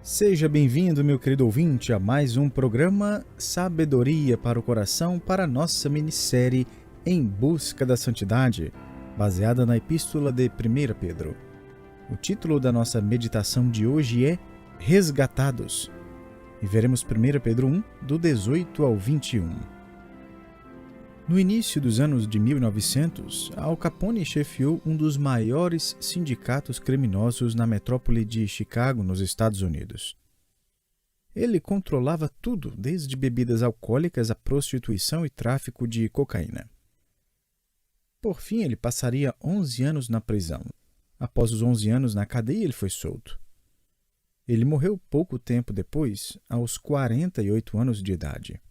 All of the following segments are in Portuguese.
Seja bem-vindo, meu querido ouvinte, a mais um programa Sabedoria para o Coração para a nossa minissérie Em Busca da Santidade, baseada na Epístola de 1 Pedro. O título da nossa meditação de hoje é Resgatados, e veremos 1 Pedro 1, do 18 ao 21. No início dos anos de 1900, Al Capone chefiou um dos maiores sindicatos criminosos na metrópole de Chicago, nos Estados Unidos. Ele controlava tudo, desde bebidas alcoólicas a prostituição e tráfico de cocaína. Por fim, ele passaria 11 anos na prisão. Após os 11 anos na cadeia, ele foi solto. Ele morreu pouco tempo depois, aos 48 anos de idade.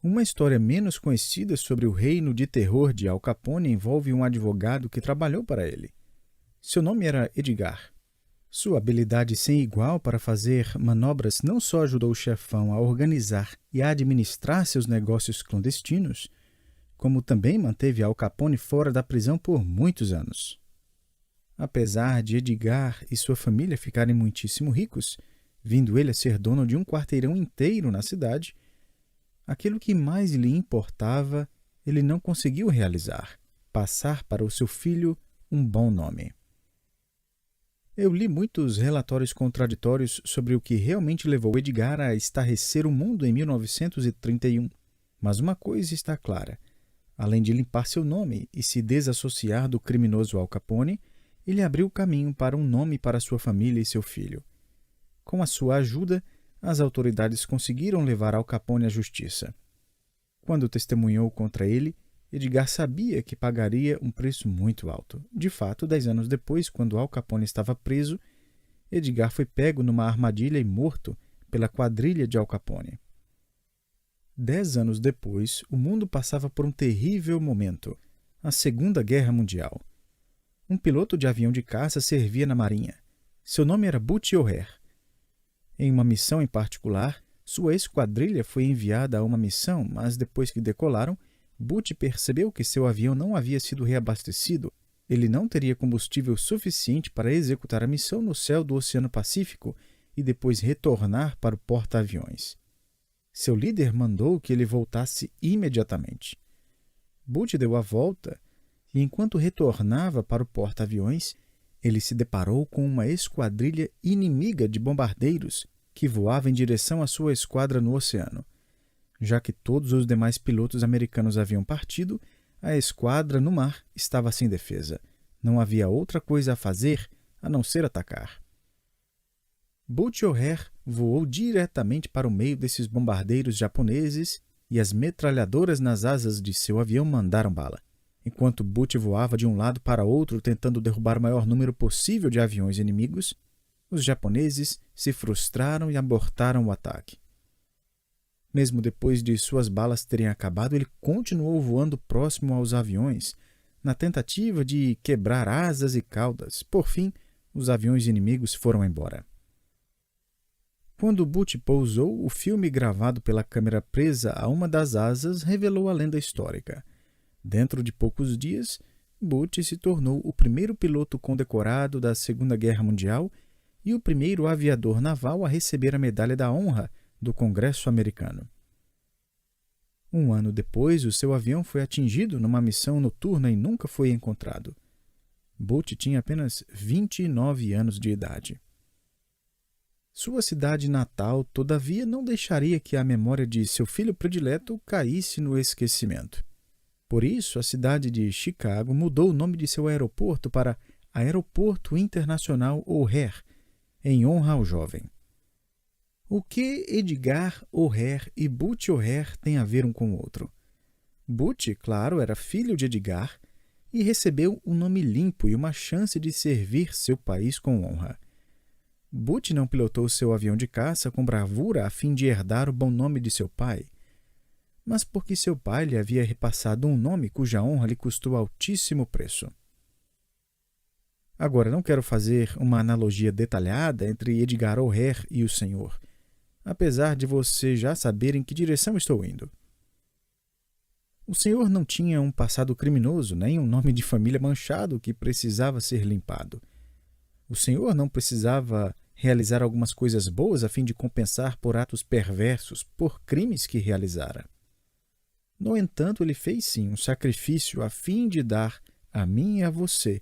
Uma história menos conhecida sobre o reino de terror de Al Capone envolve um advogado que trabalhou para ele. Seu nome era Edgar. Sua habilidade sem igual para fazer manobras não só ajudou o chefão a organizar e a administrar seus negócios clandestinos, como também manteve Al Capone fora da prisão por muitos anos. Apesar de Edgar e sua família ficarem muitíssimo ricos, vindo ele a ser dono de um quarteirão inteiro na cidade, aquilo que mais lhe importava, ele não conseguiu realizar: passar para o seu filho um bom nome. Eu li muitos relatórios contraditórios sobre o que realmente levou Edgar a estarrecer o mundo em 1931, mas uma coisa está clara: além de limpar seu nome e se desassociar do criminoso Al Capone, ele abriu caminho para um nome para sua família e seu filho. Com a sua ajuda, as autoridades conseguiram levar Al Capone à justiça. Quando testemunhou contra ele, Edgar sabia que pagaria um preço muito alto. De fato, 10 anos depois, quando Al Capone estava preso, Edgar foi pego numa armadilha e morto pela quadrilha de Al Capone. 10 anos depois, o mundo passava por um terrível momento: a Segunda Guerra Mundial. Um piloto de avião de caça servia na Marinha. Seu nome era Butch O'Hare. Em uma missão em particular, sua esquadrilha foi enviada a uma missão, mas depois que decolaram, Butch percebeu que seu avião não havia sido reabastecido. Ele não teria combustível suficiente para executar a missão no céu do Oceano Pacífico e depois retornar para o porta-aviões. Seu líder mandou que ele voltasse imediatamente. Butch deu a volta e, enquanto retornava para o porta-aviões, ele se deparou com uma esquadrilha inimiga de bombardeiros que voava em direção à sua esquadra no oceano. Já que todos os demais pilotos americanos haviam partido, a esquadra no mar estava sem defesa. Não havia outra coisa a fazer a não ser atacar. Butch O'Hare voou diretamente para o meio desses bombardeiros japoneses e as metralhadoras nas asas de seu avião mandaram bala. Enquanto Butch voava de um lado para outro tentando derrubar o maior número possível de aviões inimigos, os japoneses se frustraram e abortaram o ataque. Mesmo depois de suas balas terem acabado, ele continuou voando próximo aos aviões, na tentativa de quebrar asas e caudas. Por fim, os aviões inimigos foram embora. Quando Butch pousou, o filme gravado pela câmera presa a uma das asas revelou a lenda histórica. Dentro de poucos dias, Butch se tornou o primeiro piloto condecorado da Segunda Guerra Mundial e o primeiro aviador naval a receber a Medalha da Honra do Congresso americano. Um ano depois, o seu avião foi atingido numa missão noturna e nunca foi encontrado. Butch tinha apenas 29 anos de idade. Sua cidade natal, todavia, não deixaria que a memória de seu filho predileto caísse no esquecimento. Por isso, a cidade de Chicago mudou o nome de seu aeroporto para Aeroporto Internacional O'Hare, em honra ao jovem. O que Edgar O'Hare e Butch O'Hare têm a ver um com o outro? Butch, claro, era filho de Edgar e recebeu um nome limpo e uma chance de servir seu país com honra. Butch não pilotou seu avião de caça com bravura a fim de herdar o bom nome de seu pai, mas porque seu pai lhe havia repassado um nome cuja honra lhe custou altíssimo preço. Agora, não quero fazer uma analogia detalhada entre Edgar O'Hare e o Senhor, apesar de você já saber em que direção estou indo. O Senhor não tinha um passado criminoso, nem um nome de família manchado que precisava ser limpado. O Senhor não precisava realizar algumas coisas boas a fim de compensar por atos perversos, por crimes que realizara. No entanto, ele fez sim um sacrifício a fim de dar a mim e a você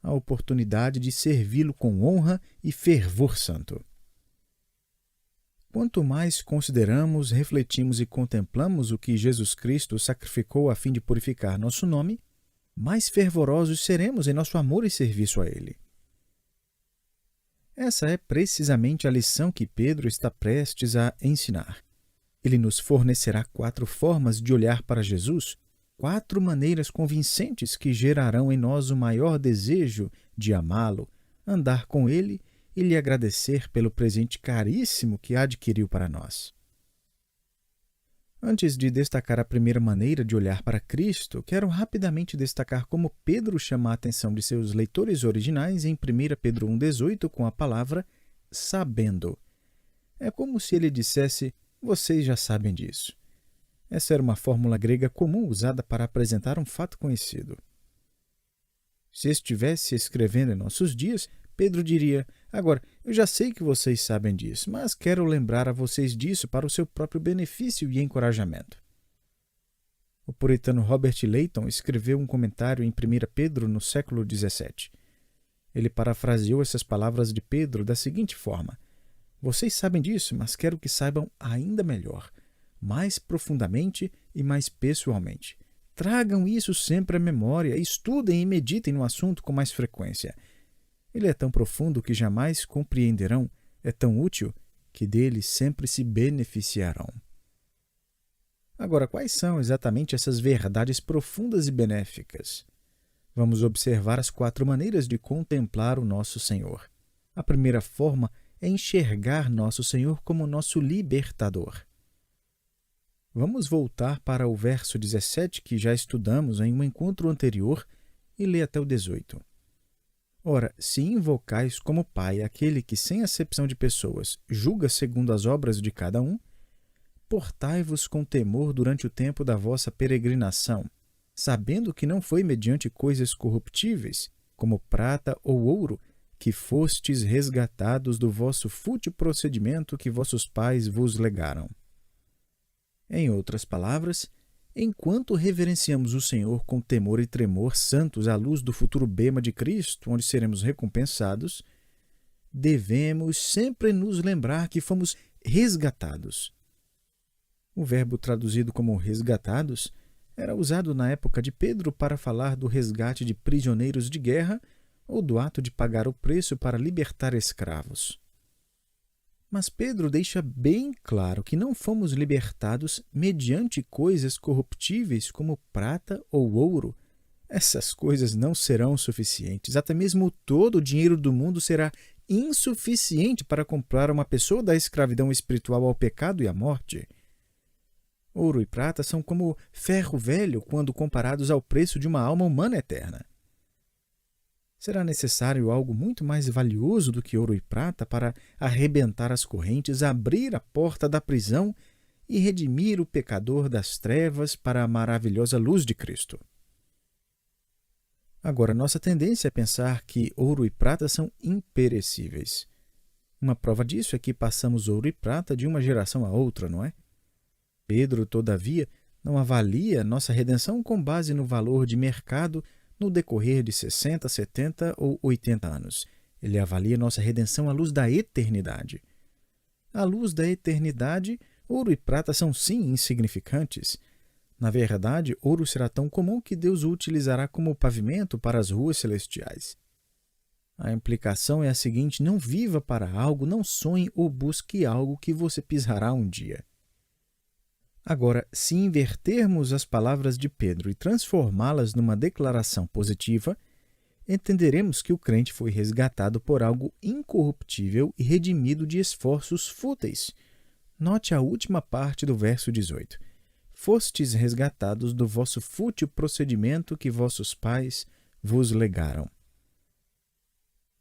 a oportunidade de servi-lo com honra e fervor santo. Quanto mais consideramos, refletimos e contemplamos o que Jesus Cristo sacrificou a fim de purificar nosso nome, mais fervorosos seremos em nosso amor e serviço a Ele. Essa é precisamente a lição que Pedro está prestes a ensinar. Ele nos fornecerá 4 formas de olhar para Jesus, 4 maneiras convincentes que gerarão em nós o maior desejo de amá-lo, andar com Ele e lhe agradecer pelo presente caríssimo que adquiriu para nós. Antes de destacar a primeira maneira de olhar para Cristo, quero rapidamente destacar como Pedro chama a atenção de seus leitores originais em 1 Pedro 1,18 com a palavra sabendo. É como se ele dissesse, vocês já sabem disso. Essa era uma fórmula grega comum usada para apresentar um fato conhecido. Se estivesse escrevendo em nossos dias, Pedro diria, agora, eu já sei que vocês sabem disso, mas quero lembrar a vocês disso para o seu próprio benefício e encorajamento. O puritano Robert Leighton escreveu um comentário em 1 Pedro no século XVII. Ele parafraseou essas palavras de Pedro da seguinte forma, vocês sabem disso, mas quero que saibam ainda melhor, mais profundamente e mais pessoalmente. Tragam isso sempre à memória, estudem e meditem no assunto com mais frequência. Ele é tão profundo que jamais compreenderão, é tão útil que dele sempre se beneficiarão. Agora, quais são exatamente essas verdades profundas e benéficas? Vamos observar as 4 maneiras de contemplar o nosso Senhor. A primeira forma é enxergar nosso Senhor como nosso libertador. Vamos voltar para o verso 17 que já estudamos em um encontro anterior e ler até o 18. Ora, se invocais como Pai aquele que, sem acepção de pessoas, julga segundo as obras de cada um, portai-vos com temor durante o tempo da vossa peregrinação, sabendo que não foi mediante coisas corruptíveis, como prata ou ouro, que fostes resgatados do vosso fútil procedimento que vossos pais vos legaram. Em outras palavras, enquanto reverenciamos o Senhor com temor e tremor santos à luz do futuro bema de Cristo, onde seremos recompensados, devemos sempre nos lembrar que fomos resgatados. O verbo traduzido como resgatados era usado na época de Pedro para falar do resgate de prisioneiros de guerra ou do ato de pagar o preço para libertar escravos. Mas Pedro deixa bem claro que não fomos libertados mediante coisas corruptíveis como prata ou ouro. Essas coisas não serão suficientes. Até mesmo todo o dinheiro do mundo será insuficiente para comprar uma pessoa da escravidão espiritual ao pecado e à morte. Ouro e prata são como ferro velho quando comparados ao preço de uma alma humana eterna. Será necessário algo muito mais valioso do que ouro e prata para arrebentar as correntes, abrir a porta da prisão e redimir o pecador das trevas para a maravilhosa luz de Cristo. Agora, nossa tendência é pensar que ouro e prata são imperecíveis. Uma prova disso é que passamos ouro e prata de uma geração a outra, não é? Pedro, todavia, não avalia nossa redenção com base no valor de mercado no decorrer de 60, 70 ou 80 anos. Ele avalia nossa redenção à luz da eternidade. À luz da eternidade, ouro e prata são sim insignificantes. Na verdade, ouro será tão comum que Deus o utilizará como pavimento para as ruas celestiais. A implicação é a seguinte: não viva para algo, não sonhe ou busque algo que você pisará um dia. Agora, se invertermos as palavras de Pedro e transformá-las numa declaração positiva, entenderemos que o crente foi resgatado por algo incorruptível e redimido de esforços fúteis. Note a última parte do verso 18. Fostes resgatados do vosso fútil procedimento que vossos pais vos legaram.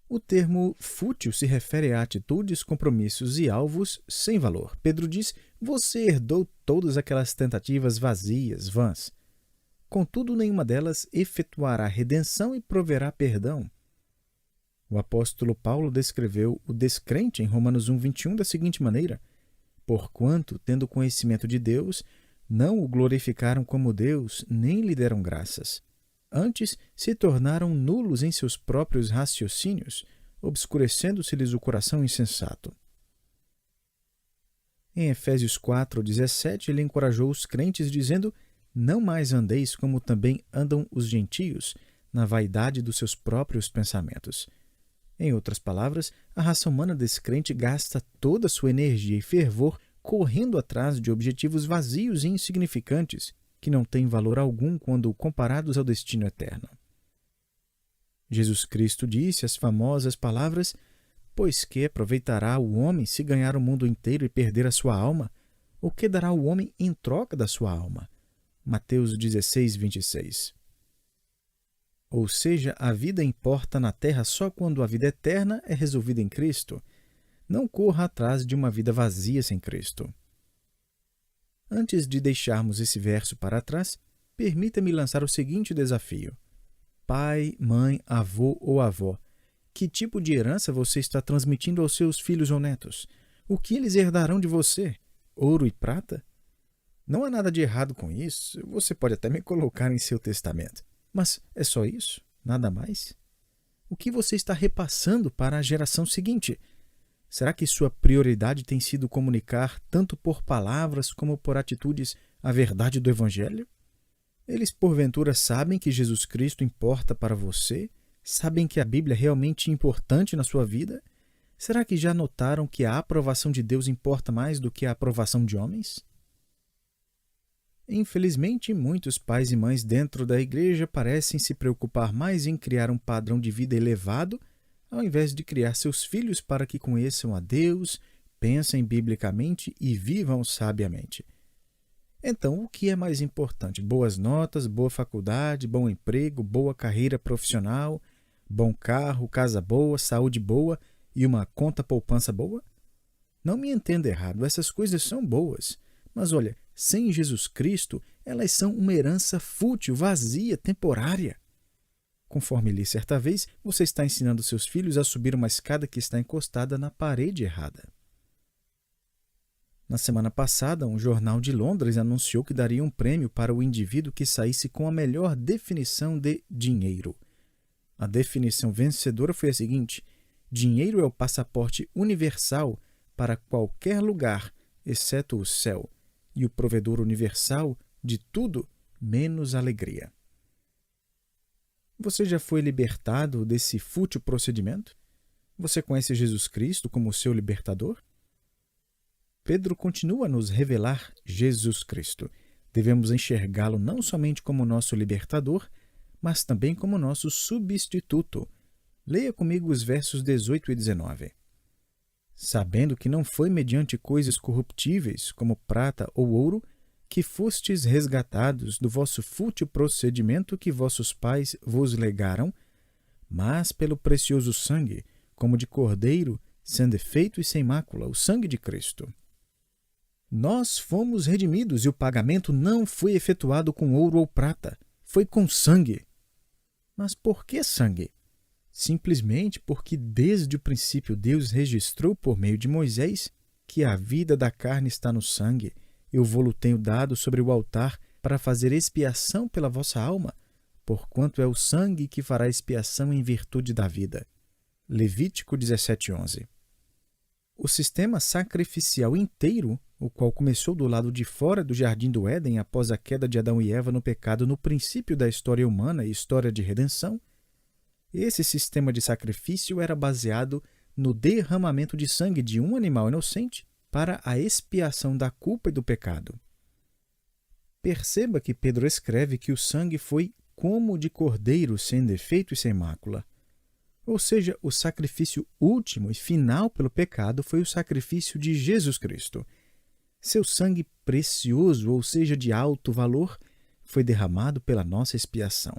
O termo fútil se refere a atitudes, compromissos e alvos sem valor. Pedro diz, você herdou todas aquelas tentativas vazias, vãs. Contudo, nenhuma delas efetuará redenção e proverá perdão. O apóstolo Paulo descreveu o descrente em Romanos 1:21 da seguinte maneira: porquanto, tendo conhecimento de Deus, não o glorificaram como Deus, nem lhe deram graças. Antes, se tornaram nulos em seus próprios raciocínios, obscurecendo-se-lhes o coração insensato. Em Efésios 4:17, ele encorajou os crentes, dizendo: não mais andeis como também andam os gentios, na vaidade dos seus próprios pensamentos. Em outras palavras, a raça humana descrente gasta toda a sua energia e fervor correndo atrás de objetivos vazios e insignificantes, que não têm valor algum quando comparados ao destino eterno. Jesus Cristo disse as famosas palavras: pois que aproveitará o homem se ganhar o mundo inteiro e perder a sua alma? O que dará o homem em troca da sua alma? Mateus 16:26. Ou seja, a vida importa na terra só quando a vida eterna é resolvida em Cristo. Não corra atrás de uma vida vazia sem Cristo. Antes de deixarmos esse verso para trás, permita-me lançar o seguinte desafio. Pai, mãe, avô ou avó, que tipo de herança você está transmitindo aos seus filhos ou netos? O que eles herdarão de você? Ouro e prata? Não há nada de errado com isso, você pode até me colocar em seu testamento. Mas é só isso? Nada mais? O que você está repassando para a geração seguinte? Será que sua prioridade tem sido comunicar, tanto por palavras como por atitudes, a verdade do Evangelho? Eles, porventura, sabem que Jesus Cristo importa para você? Sabem que a Bíblia é realmente importante na sua vida? Será que já notaram que a aprovação de Deus importa mais do que a aprovação de homens? Infelizmente, muitos pais e mães dentro da igreja parecem se preocupar mais em criar um padrão de vida elevado, ao invés de criar seus filhos para que conheçam a Deus, pensem biblicamente e vivam sabiamente. Então, o que é mais importante? Boas notas, boa faculdade, bom emprego, boa carreira profissional, bom carro, casa boa, saúde boa e uma conta poupança boa? Não me entenda errado, essas coisas são boas. Mas olha, sem Jesus Cristo, elas são uma herança fútil, vazia, temporária. Conforme li certa vez, você está ensinando seus filhos a subir uma escada que está encostada na parede errada. Na semana passada, um jornal de Londres anunciou que daria um prêmio para o indivíduo que saísse com a melhor definição de dinheiro. A definição vencedora foi a seguinte: dinheiro é o passaporte universal para qualquer lugar, exceto o céu, e o provedor universal de tudo menos alegria. Você já foi libertado desse fútil procedimento? Você conhece Jesus Cristo como seu libertador? Pedro continua a nos revelar Jesus Cristo. Devemos enxergá-lo não somente como nosso libertador, mas também como nosso substituto. Leia comigo os versos 18 e 19. Sabendo que não foi mediante coisas corruptíveis, como prata ou ouro, que fostes resgatados do vosso fútil procedimento que vossos pais vos legaram, mas pelo precioso sangue, como de cordeiro, sem defeito e sem mácula, o sangue de Cristo. Nós fomos redimidos e o pagamento não foi efetuado com ouro ou prata, foi com sangue. Mas por que sangue? Simplesmente porque desde o princípio Deus registrou por meio de Moisés que a vida da carne está no sangue. Eu vô-lo tenho dado sobre o altar para fazer expiação pela vossa alma, porquanto é o sangue que fará expiação em virtude da vida. Levítico 17:11. O sistema sacrificial inteiro, o qual começou do lado de fora do Jardim do Éden após a queda de Adão e Eva no pecado no princípio da história humana e história de redenção, esse sistema de sacrifício era baseado no derramamento de sangue de um animal inocente para a expiação da culpa e do pecado. Perceba que Pedro escreve que o sangue foi como de cordeiro sem defeito e sem mácula. Ou seja, o sacrifício último e final pelo pecado foi o sacrifício de Jesus Cristo. Seu sangue precioso, ou seja, de alto valor, foi derramado pela nossa expiação.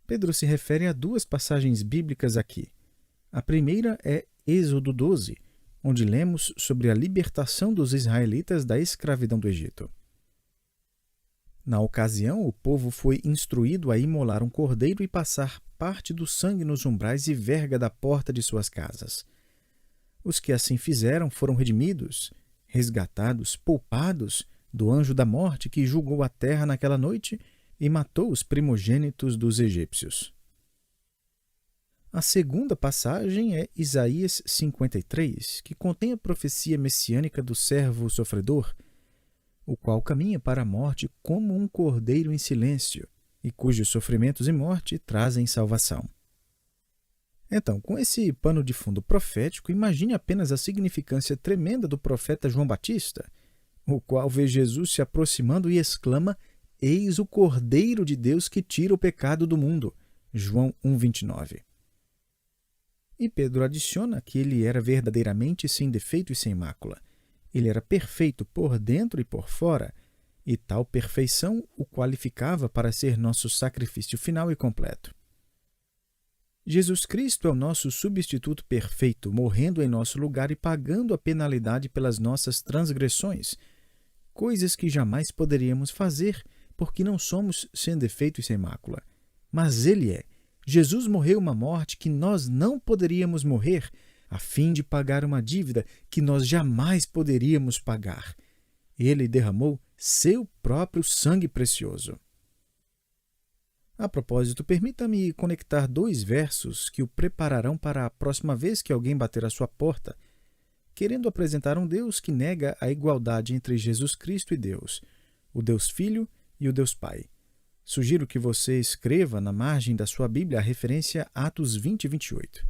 Pedro se refere a duas passagens bíblicas aqui. A primeira é Êxodo 12, onde lemos sobre a libertação dos israelitas da escravidão do Egito. Na ocasião, o povo foi instruído a imolar um cordeiro e passar parte do sangue nos umbrais e verga da porta de suas casas. Os que assim fizeram foram redimidos, resgatados, poupados do anjo da morte que julgou a terra naquela noite e matou os primogênitos dos egípcios. A segunda passagem é Isaías 53, que contém a profecia messiânica do servo sofredor, o qual caminha para a morte como um cordeiro em silêncio, e cujos sofrimentos e morte trazem salvação. Então, com esse pano de fundo profético, imagine apenas a significância tremenda do profeta João Batista, o qual vê Jesus se aproximando e exclama: "Eis o Cordeiro de Deus que tira o pecado do mundo." João 1,29. E Pedro adiciona que ele era verdadeiramente sem defeito e sem mácula. Ele era perfeito por dentro e por fora, e tal perfeição o qualificava para ser nosso sacrifício final e completo. Jesus Cristo é o nosso substituto perfeito, morrendo em nosso lugar e pagando a penalidade pelas nossas transgressões, coisas que jamais poderíamos fazer, porque não somos sem defeito e sem mácula. Mas Ele é. Jesus morreu uma morte que nós não poderíamos morrer, a fim de pagar uma dívida que nós jamais poderíamos pagar. Ele derramou seu próprio sangue precioso. A propósito, permita-me conectar 2 versos que o prepararão para a próxima vez que alguém bater à sua porta, querendo apresentar um Deus que nega a igualdade entre Jesus Cristo e Deus, o Deus Filho e o Deus Pai. Sugiro que você escreva na margem da sua Bíblia a referência Atos 20 e 28.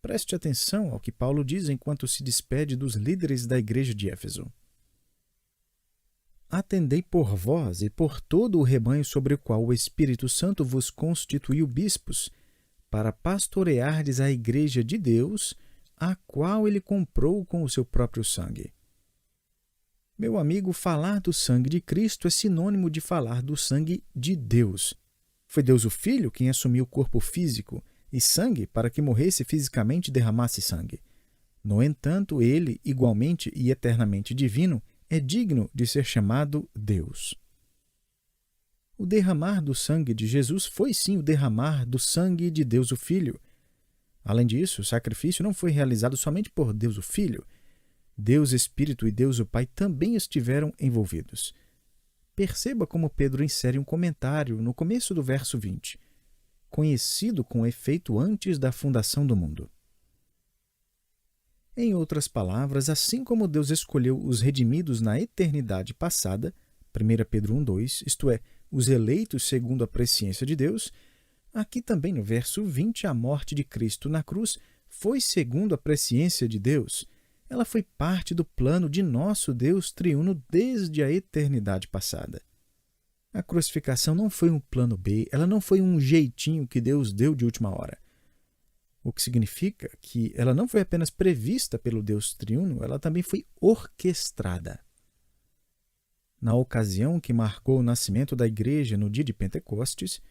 Preste atenção ao que Paulo diz enquanto se despede dos líderes da igreja de Éfeso. Atendei por vós e por todo o rebanho sobre o qual o Espírito Santo vos constituiu bispos, para pastoreardes a igreja de Deus, a qual ele comprou com o seu próprio sangue. Meu amigo, falar do sangue de Cristo é sinônimo de falar do sangue de Deus. Foi Deus o Filho quem assumiu o corpo físico e sangue para que morresse fisicamente e derramasse sangue. No entanto, ele, igualmente e eternamente divino, é digno de ser chamado Deus. O derramar do sangue de Jesus foi sim o derramar do sangue de Deus o Filho. Além disso, o sacrifício não foi realizado somente por Deus o Filho. Deus Espírito e Deus o Pai também estiveram envolvidos. Perceba como Pedro insere um comentário no começo do verso 20, conhecido com efeito antes da fundação do mundo. Em outras palavras, assim como Deus escolheu os redimidos na eternidade passada, 1 Pedro 1,2, isto é, os eleitos segundo a presciência de Deus, aqui também no verso 20, a morte de Cristo na cruz foi segundo a presciência de Deus. Ela foi parte do plano de nosso Deus triuno desde a eternidade passada. A crucificação não foi um plano B, ela não foi um jeitinho que Deus deu de última hora. O que significa que ela não foi apenas prevista pelo Deus triuno, ela também foi orquestrada. Na ocasião que marcou o nascimento da igreja no dia de Pentecostes,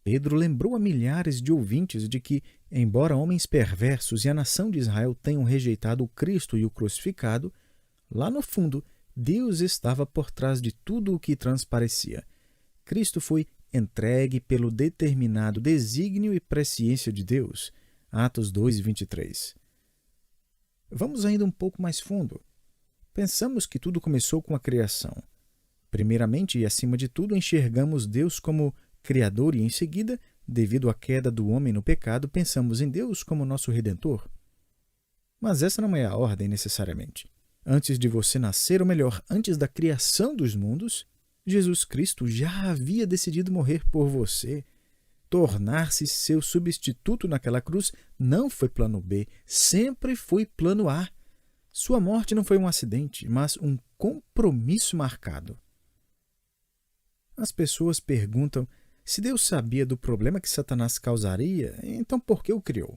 Pedro lembrou a milhares de ouvintes de que, embora homens perversos e a nação de Israel tenham rejeitado o Cristo e o crucificado, lá no fundo, Deus estava por trás de tudo o que transparecia. Cristo foi entregue pelo determinado desígnio e presciência de Deus. Atos 2, 23. Vamos ainda um pouco mais fundo. Pensamos que tudo começou com a criação. Primeiramente e acima de tudo, enxergamos Deus como Criador e, em seguida, devido à queda do homem no pecado, pensamos em Deus como nosso Redentor. Mas essa não é a ordem necessariamente. Antes de você nascer, ou melhor, antes da criação dos mundos, Jesus Cristo já havia decidido morrer por você. Tornar-se seu substituto naquela cruz não foi plano B, sempre foi plano A. Sua morte não foi um acidente, mas um compromisso marcado. As pessoas perguntam: se Deus sabia do problema que Satanás causaria, então por que o criou?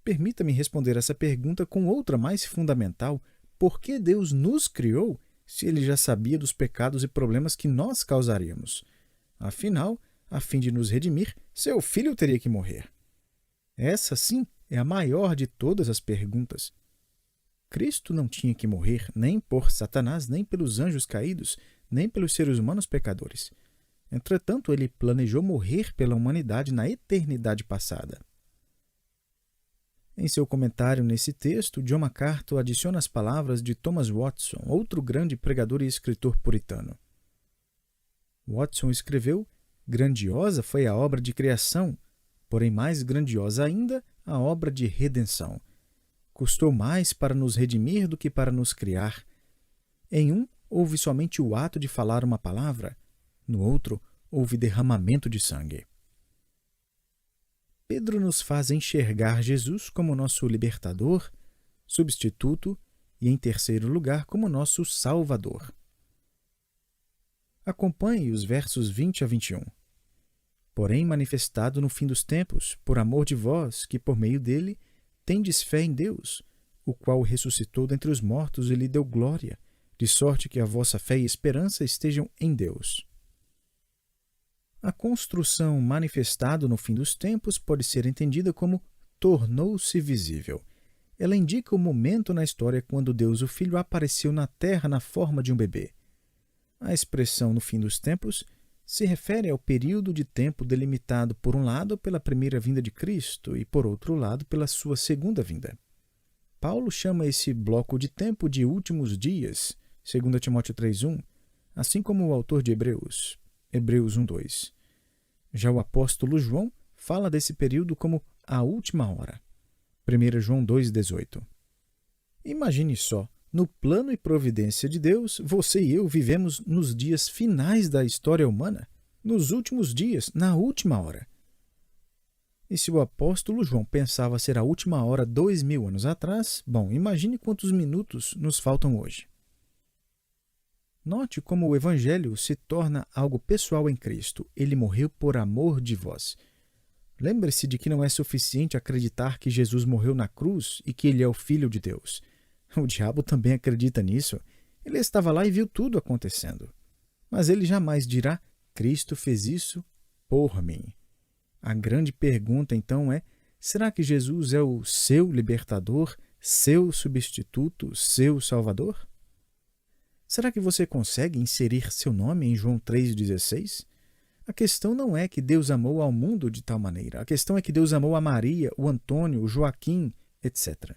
Permita-me responder essa pergunta com outra mais fundamental: por que Deus nos criou se ele já sabia dos pecados e problemas que nós causaríamos? Afinal, a fim de nos redimir, seu filho teria que morrer. Essa, sim, é a maior de todas as perguntas. Cristo não tinha que morrer nem por Satanás, nem pelos anjos caídos, nem pelos seres humanos pecadores. Entretanto, ele planejou morrer pela humanidade na eternidade passada. Em seu comentário nesse texto, John MacArthur adiciona as palavras de Thomas Watson, outro grande pregador e escritor puritano. Watson escreveu: "Grandiosa foi a obra de criação, porém mais grandiosa ainda a obra de redenção. Custou mais para nos redimir do que para nos criar. Em um, houve somente o ato de falar uma palavra, no outro, houve derramamento de sangue." Pedro nos faz enxergar Jesus como nosso libertador, substituto e, em terceiro lugar, como nosso salvador. Acompanhe os versos 20 a 21. "Porém, manifestado no fim dos tempos, por amor de vós, que por meio dele tendes fé em Deus, o qual o ressuscitou dentre os mortos e lhe deu glória, de sorte que a vossa fé e esperança estejam em Deus." A construção manifestado no fim dos tempos pode ser entendida como tornou-se visível. Ela indica o momento na história quando Deus o Filho apareceu na terra na forma de um bebê. A expressão no fim dos tempos se refere ao período de tempo delimitado, por um lado, pela primeira vinda de Cristo e, por outro lado, pela sua segunda vinda. Paulo chama esse bloco de tempo de últimos dias, 2 Timóteo 3,1, assim como o autor de Hebreus 1,2. Já o apóstolo João fala desse período como a última hora, 1 João 2,18. Imagine só, no plano e providência de Deus, você e eu vivemos nos dias finais da história humana, nos últimos dias, na última hora. E se o apóstolo João pensava ser a última hora 2000 anos atrás, bom, imagine quantos minutos nos faltam hoje. Note como o Evangelho se torna algo pessoal em Cristo. Ele morreu por amor de vós. Lembre-se de que não é suficiente acreditar que Jesus morreu na cruz e que ele é o Filho de Deus. O diabo também acredita nisso. Ele estava lá e viu tudo acontecendo. Mas ele jamais dirá: "Cristo fez isso por mim." A grande pergunta, então, é: será que Jesus é o seu libertador, seu substituto, seu salvador? Será que você consegue inserir seu nome em João 3,16? A questão não é que Deus amou ao mundo de tal maneira. A questão é que Deus amou a Maria, o Antônio, o Joaquim, etc.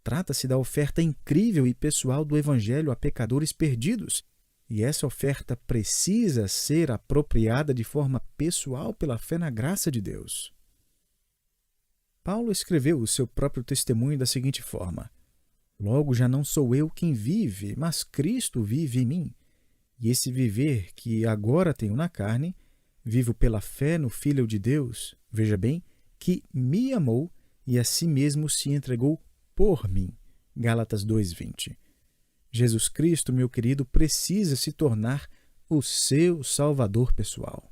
Trata-se da oferta incrível e pessoal do Evangelho a pecadores perdidos. E essa oferta precisa ser apropriada de forma pessoal pela fé na graça de Deus. Paulo escreveu o seu próprio testemunho da seguinte forma: "Logo já não sou eu quem vive, mas Cristo vive em mim. E esse viver que agora tenho na carne, vivo pela fé no Filho de Deus, veja bem, que me amou e a si mesmo se entregou por mim." Gálatas 2,20. Jesus Cristo, meu querido, precisa se tornar o seu Salvador pessoal.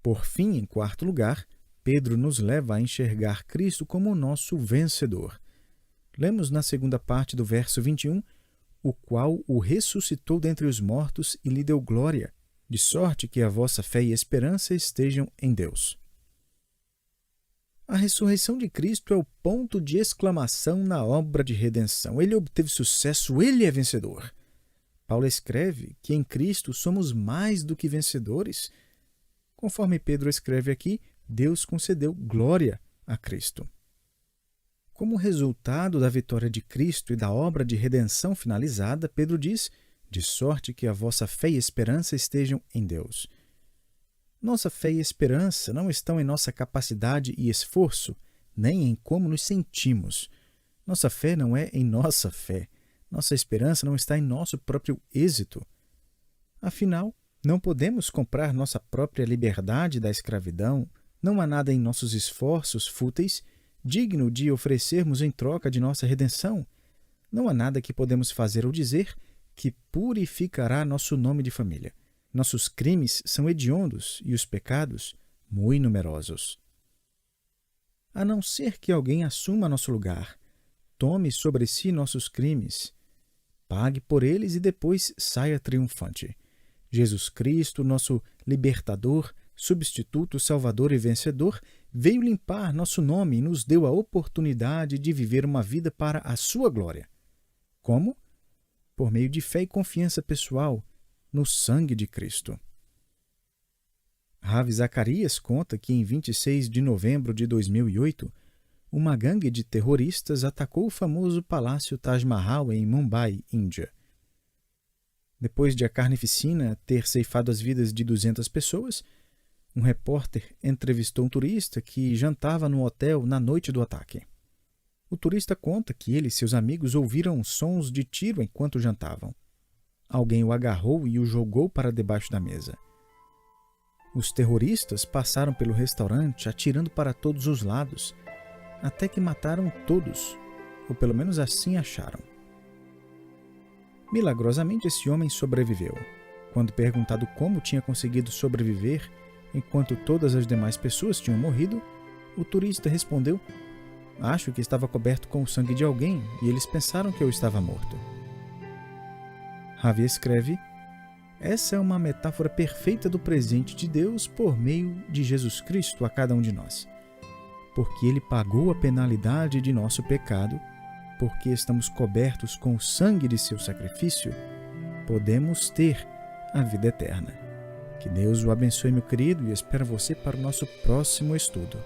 Por fim, em quarto lugar, Pedro nos leva a enxergar Cristo como o nosso vencedor. Lemos na segunda parte do verso 21, "o qual o ressuscitou dentre os mortos e lhe deu glória, de sorte que a vossa fé e esperança estejam em Deus." A ressurreição de Cristo é o ponto de exclamação na obra de redenção. Ele obteve sucesso, ele é vencedor. Paulo escreve que em Cristo somos mais do que vencedores. Conforme Pedro escreve aqui, Deus concedeu glória a Cristo. Como resultado da vitória de Cristo e da obra de redenção finalizada, Pedro diz: "de sorte que a vossa fé e esperança estejam em Deus." Nossa fé e esperança não estão em nossa capacidade e esforço, nem em como nos sentimos. Nossa fé não é em nossa fé. Nossa esperança não está em nosso próprio êxito. Afinal, não podemos comprar nossa própria liberdade da escravidão. Não há nada em nossos esforços fúteis digno de oferecermos em troca de nossa redenção. Não há nada que podemos fazer ou dizer que purificará nosso nome de família. Nossos crimes são hediondos e os pecados muito numerosos. A não ser que alguém assuma nosso lugar, tome sobre si nossos crimes, pague por eles e depois saia triunfante. Jesus Cristo, nosso libertador, substituto, salvador e vencedor, veio limpar nosso nome e nos deu a oportunidade de viver uma vida para a sua glória. Como? Por meio de fé e confiança pessoal no sangue de Cristo. Ravi Zacarias conta que em 26 de novembro de 2008, uma gangue de terroristas atacou o famoso Palácio Taj Mahal em Mumbai, Índia. Depois de a carnificina ter ceifado as vidas de 200 pessoas, um repórter entrevistou um turista que jantava no hotel na noite do ataque. O turista conta que ele e seus amigos ouviram sons de tiro enquanto jantavam. Alguém o agarrou e o jogou para debaixo da mesa. Os terroristas passaram pelo restaurante atirando para todos os lados, até que mataram todos, ou pelo menos assim acharam. Milagrosamente, esse homem sobreviveu. Quando perguntado como tinha conseguido sobreviver enquanto todas as demais pessoas tinham morrido, o turista respondeu: "Acho que estava coberto com o sangue de alguém e eles pensaram que eu estava morto." Ravi escreve: "Essa é uma metáfora perfeita do presente de Deus por meio de Jesus Cristo a cada um de nós. Porque Ele pagou a penalidade de nosso pecado, porque estamos cobertos com o sangue de seu sacrifício, podemos ter a vida eterna." Que Deus o abençoe, meu querido, e espero você para o nosso próximo estudo.